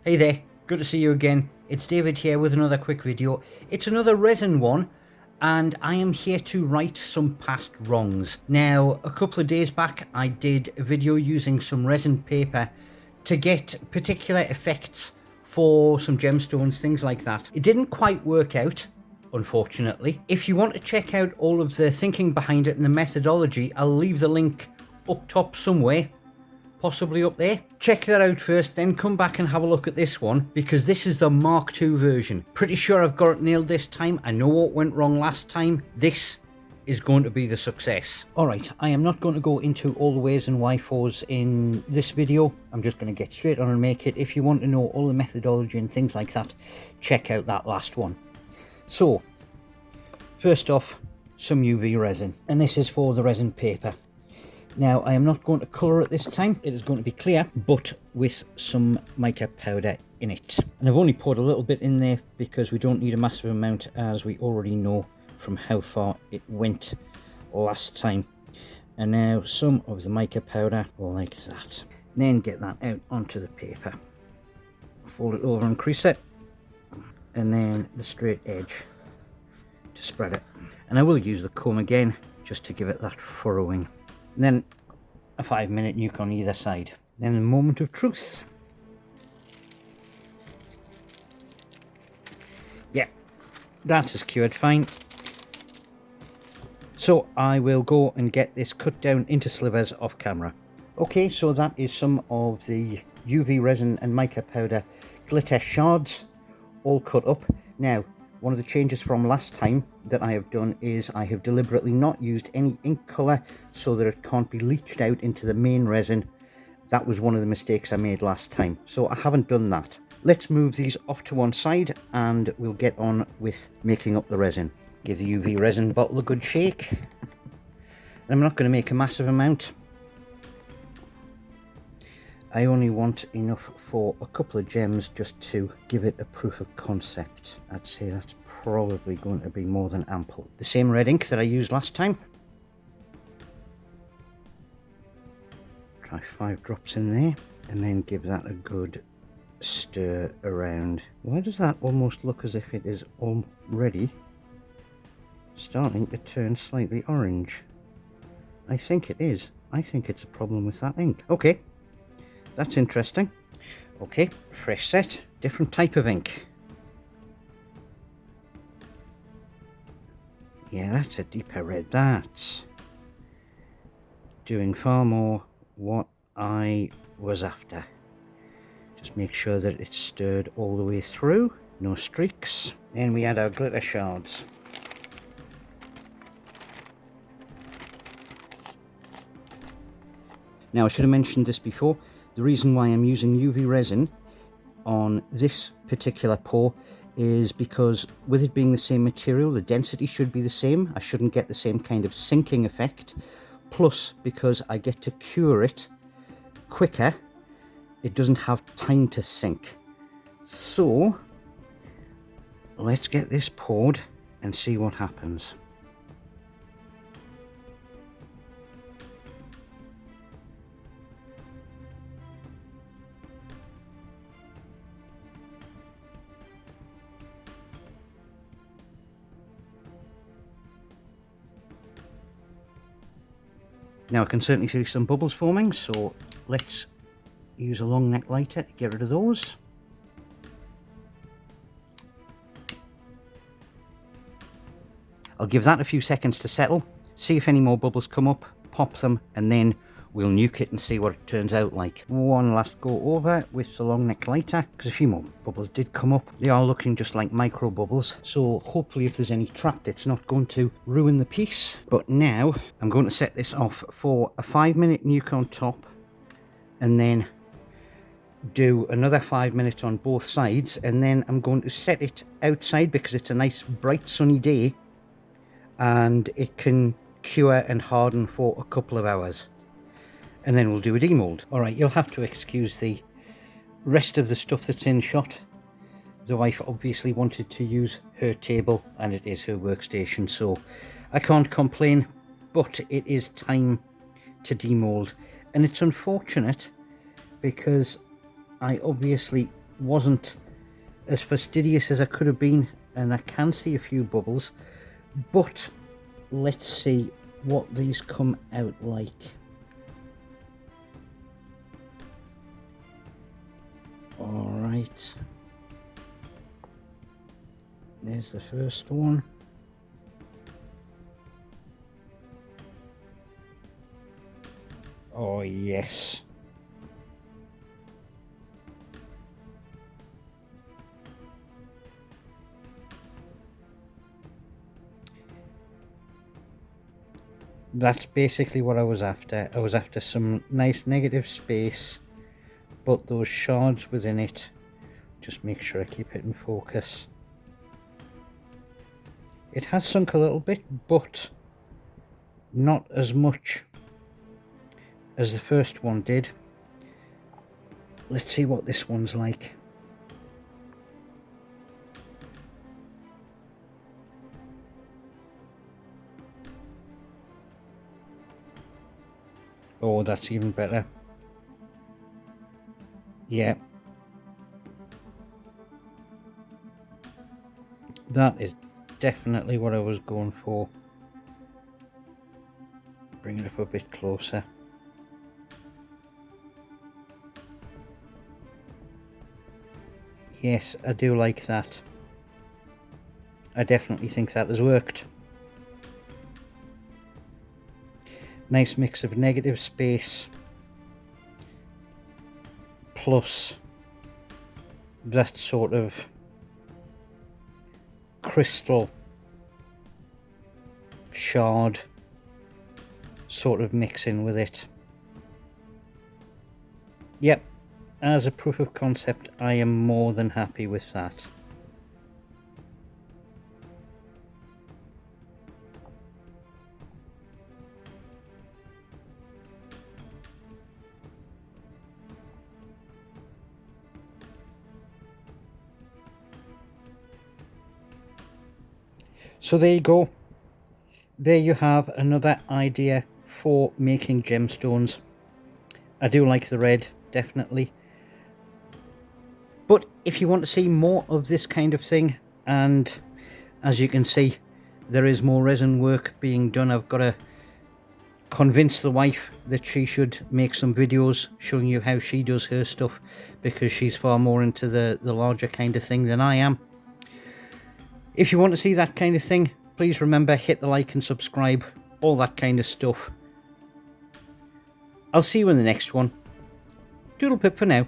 Hey there, good to see you again. It's David here with another quick video. It's another resin one, and I am here to right some past wrongs. Now, a couple of days back I did a video using some resin paper to get particular effects for some gemstones, things like that. It didn't quite work out, unfortunately. If you want to check out all of the thinking behind it and the methodology, I'll leave the link up top somewhere, possibly up there. Check that out first, then come back and have a look at this one, because this is the Mark II version. Pretty sure I've got it nailed this time. I know what went wrong last time. This is going to be the success. Alright, I am not going to go into all the ways and why-fors in this video. I'm just going to get straight on and make it. If you want to know all the methodology and things like that, check out that last one. So, first off, some UV resin. And this is for the resin paper. Now, I am not going to colour it this time. It is going to be clear, but with some mica powder in it. And I've only poured a little bit in there because we don't need a massive amount, as we already know from how far it went last time. And now some of the mica powder like that. Then get that out onto the paper. Fold it over and crease it. And then the straight edge to spread it. And I will use the comb again just to give it that furrowing. And then a 5-minute nuke on either side. Then a moment of truth. Yeah, that is cured fine. So I will go and get this cut down into slivers off camera. Okay, so that is some of the UV resin and mica powder glitter shards all cut up. Now, one of the changes from last time that I have done is I have deliberately not used any ink colour so that it can't be leached out into the main resin. That was one of the mistakes I made last time, so I haven't done that. Let's move these off to one side and we'll get on with making up the resin. Give the UV resin bottle a good shake. And I'm not going to make a massive amount. I only want enough for a couple of gems just to give it a proof of concept. I'd say that's probably going to be more than ample. The same red ink that I used last time. Try 5 drops in there and then give that a good stir around. Why does that almost look as if it is already starting to turn slightly orange? I think it is. I think it's a problem with that ink. Okay. That's interesting. Okay, fresh set, different type of ink. Yeah, that's a deeper red. That's doing far more what I was after. Just make sure that it's stirred all the way through, no streaks. Then we add our glitter shards. Now, I should have mentioned this before. The reason why I'm using UV resin on this particular pour is because with it being the same material, the density should be the same. I shouldn't get the same kind of sinking effect. Plus, because I get to cure it quicker, it doesn't have time to sink. So, let's get this poured and see what happens. Now I can certainly see some bubbles forming, so let's use a long neck lighter to get rid of those. I'll give that a few seconds to settle, see if any more bubbles come up, pop them, and then we'll nuke it and see what it turns out like. One last go over with the long neck lighter, because a few more bubbles did come up. They are looking just like micro bubbles, so hopefully if there's any trapped, it's not going to ruin the piece. But now I'm going to set this off for a 5-minute nuke on top, and then do another 5 minutes on both sides, and then I'm going to set it outside because it's a nice bright sunny day and it can cure and harden for a couple of hours. And then we'll do a demold. Alright, you'll have to excuse the rest of the stuff that's in shot. The wife obviously wanted to use her table, and it is her workstation, so I can't complain, but it is time to demold. And it's unfortunate because I obviously wasn't as fastidious as I could have been, and I can see a few bubbles, but let's see what these come out like. Alright, there's the first one. Oh yes. That's basically what I was after. I was after some nice negative space, but those shards within it, just make sure I keep it in focus. It has sunk a little bit, but not as much as the first one did. Let's see what this one's like. Oh, that's even better. Yeah. That is definitely what I was going for. Bring it up a bit closer. Yes, I do like that. I definitely think that has worked. Nice mix of negative space plus that sort of crystal shard sort of mixing with it. Yep, as a proof of concept, I am more than happy with that. So there you go. There you have another idea for making gemstones. I do like the red, definitely. But if you want to see more of this kind of thing, and as you can see, there is more resin work being done. I've got to convince the wife that she should make some videos showing you how she does her stuff, because she's far more into the larger kind of thing than I am. If you want to see that kind of thing, please remember, hit the like and subscribe, all that kind of stuff. I'll see you in the next one. Doodle pip for now.